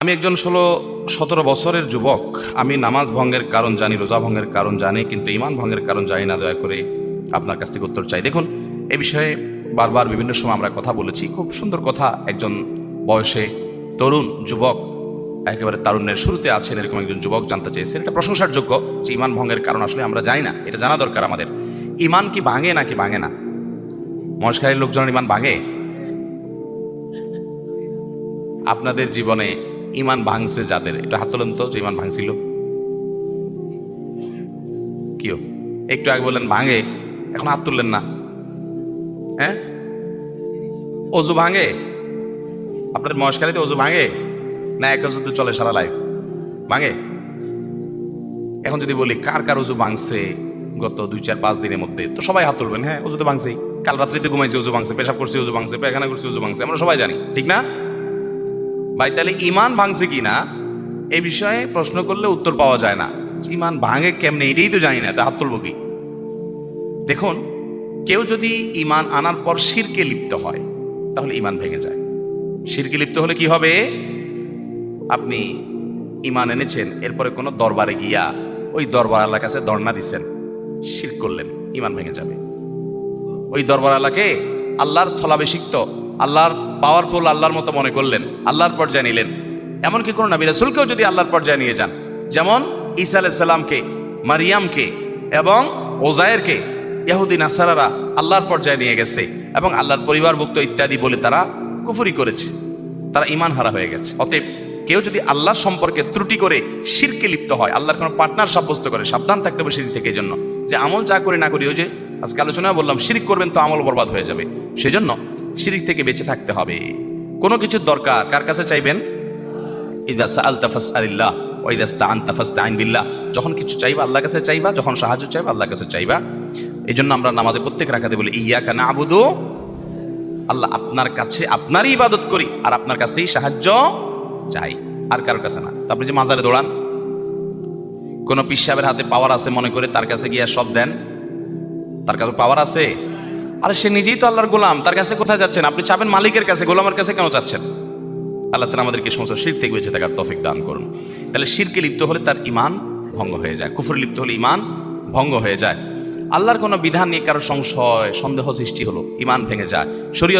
আমি একজন ১৬-১৭ বছরের যুবক। আমি নামাজ ভঙ্গের কারণ জানি, রোজা ভঙ্গের কারণ জানি, কিন্তু ঈমান ভঙ্গের কারণ জানি না। দয়া করে আপনার কাছ থেকে উত্তর চাই। দেখুন, এ বিষয়ে বারবার বিভিন্ন সময় আমরা কথা বলেছি। খুব সুন্দর কথা। একজন বয়সে তরুণ যুবক, একেবারে তারুণ্যের শুরুতে আছেন, এরকম একজন যুবক জানতে চেয়েছেন। এটা প্রশংসার যোগ্য যে ঈমান ভঙ্গের কারণ আসলে আমরা জানি না। এটা জানা দরকার আমাদের। ঈমান কি ভাঙে নাকি ভাঙে না? মহেশখালীর লোকজনের ঈমান ভাঙে? আপনাদের জীবনে ঈমান ভাঙছে যাদের, এটা হাত তোলেন তো, যে ঈমান ভাঙছিল। কিও একটু আগে বললেন ভাঙে, এখন হাত তুললেন না। হ্যাঁ, অজু ভাঙে? আপনাদের মহেশখালীতে অজু ভাঙে না এক অজুতে চলে সারা লাইফ? ভাঙে। এখন যদি বলি কার কার অজু ভাঙছে গত ২-৪-৫ দিনের মধ্যে, তো সবাই হাত তুলবেন। হ্যাঁ, অজু তো ভাঙছেই। কাল রাত্রিতে ঘুমাইছে, অজু ভাঙছে। পেশাব করছি, অজু ভাঙছে। পায়খানা করছি, অজু ভাঙছে। আমরা সবাই জানি, ঠিক না ভাই? তাহলে ঈমান ভাঙছে কি না এই বিষয়ে প্রশ্ন করলে উত্তর পাওয়া যায় না। ঈমান ভাঙে কেমনে এটাই তো জানি না, তা হাত তুলব কি? দেখুন, কেউ যদি ঈমান আনার পর শিরকে লিপ্ত হয় তাহলে ঈমান ভেঙে যায়। শিরকে লিপ্ত হলে কি হবে? আপনি ঈমান এনেছেন, এরপরে কোনো দরবারে গিয়া ওই দরবার আল্লাহর কাছে ধর্ণা দিচ্ছেন, শিরক করলেন, ঈমান ভেঙে যাবে। ওই দরবার আল্লাহকে আল্লাহর স্থলাভিষিক্ত, আল্লাহর পাওয়ারফুল, আল্লাহর মতো মনে করলেন, আল্লাহর পর্যায়ে নিলেন। এমনকি কোনো নবী রাসূলকেও যদি আল্লাহর পর্যায়ে নিয়ে যান, যেমন ঈসা আলাইহিস সালামকে, মারিয়ামকে এবং ওজায়েরকে ইহুদি নাসারারা আল্লাহর পর্যায়ে নিয়ে গেছে এবং আল্লাহর পরিবারভুক্ত ইত্যাদি বলে তারা কুফরি করেছে, তারা ঈমান হারা হয়ে গেছে। অতএব কেউ যদি আল্লাহর সম্পর্কে ত্রুটি করে শিরকে লিপ্ত হয়, আল্লাহর কোনো পার্টনার সাব্যস্ত করে, সাবধান থাকতে হবে শিরক থেকে। এই জন্য যে আমল যা করি না করি, ওই যে আজকে আলোচনায় বললাম, শিরক করবেন তো আমল বরবাদ হয়ে যাবে। সেজন্য শিরক থেকে বেঁচে থাকতে হবে। কোনো কিছুর দরকার কার কাছে চাইবেন? ইযা সাআলতা ফাসআলিল্লাহ ওয়া ইযা ইসতাআনতা ফাসতাঈন বিল্লাহ। যখন কিছু চাইবা আল্লাহর কাছে চাইবা, যখন সাহায্য চাইবা আল্লাহর কাছে চাইবা। এই জন্য আমরা নামাজে প্রত্যেক রাকাতে বলি ইয়্যাকা না'বুদু, আল্লাহ আপনার কাছে আপনারই ইবাদত করি আর আপনার কাছেই সাহায্য চাই, আর কারোর কাছে না। তারপরে যে মাজারে দৌড়ান, কোনো পীর সাহেবের হাতে পাওয়ার আছে মনে করে তার কাছে গিয়ে সব দেন, তার কাছে পাওয়ার আছে। আরে সে নিজেই তো আল্লাহর গোলাম, তার কাছে কোথায় যাচ্ছেন? আপনি চাবেন মালিকের কাছে, গোলামের কাছে কেন যাচ্ছেন? আল্লাহ তাআলা আমাদেরকে সমস্ত শিরক থেকে বেঁচে থাকার তৌফিক দান করুন। তাহলে শিরকে লিপ্ত হলে তার ঈমান ভঙ্গ হয়ে যায়, কুফরে লিপ্ত হলে ঈমান ভঙ্গ হয়ে যায়। আল্লাহর কোনো বিধান নিয়ে কারো সংশয়, সন্দেহ সৃষ্টি হলো, ঈমান ভেঙে যায়। শরীয়ত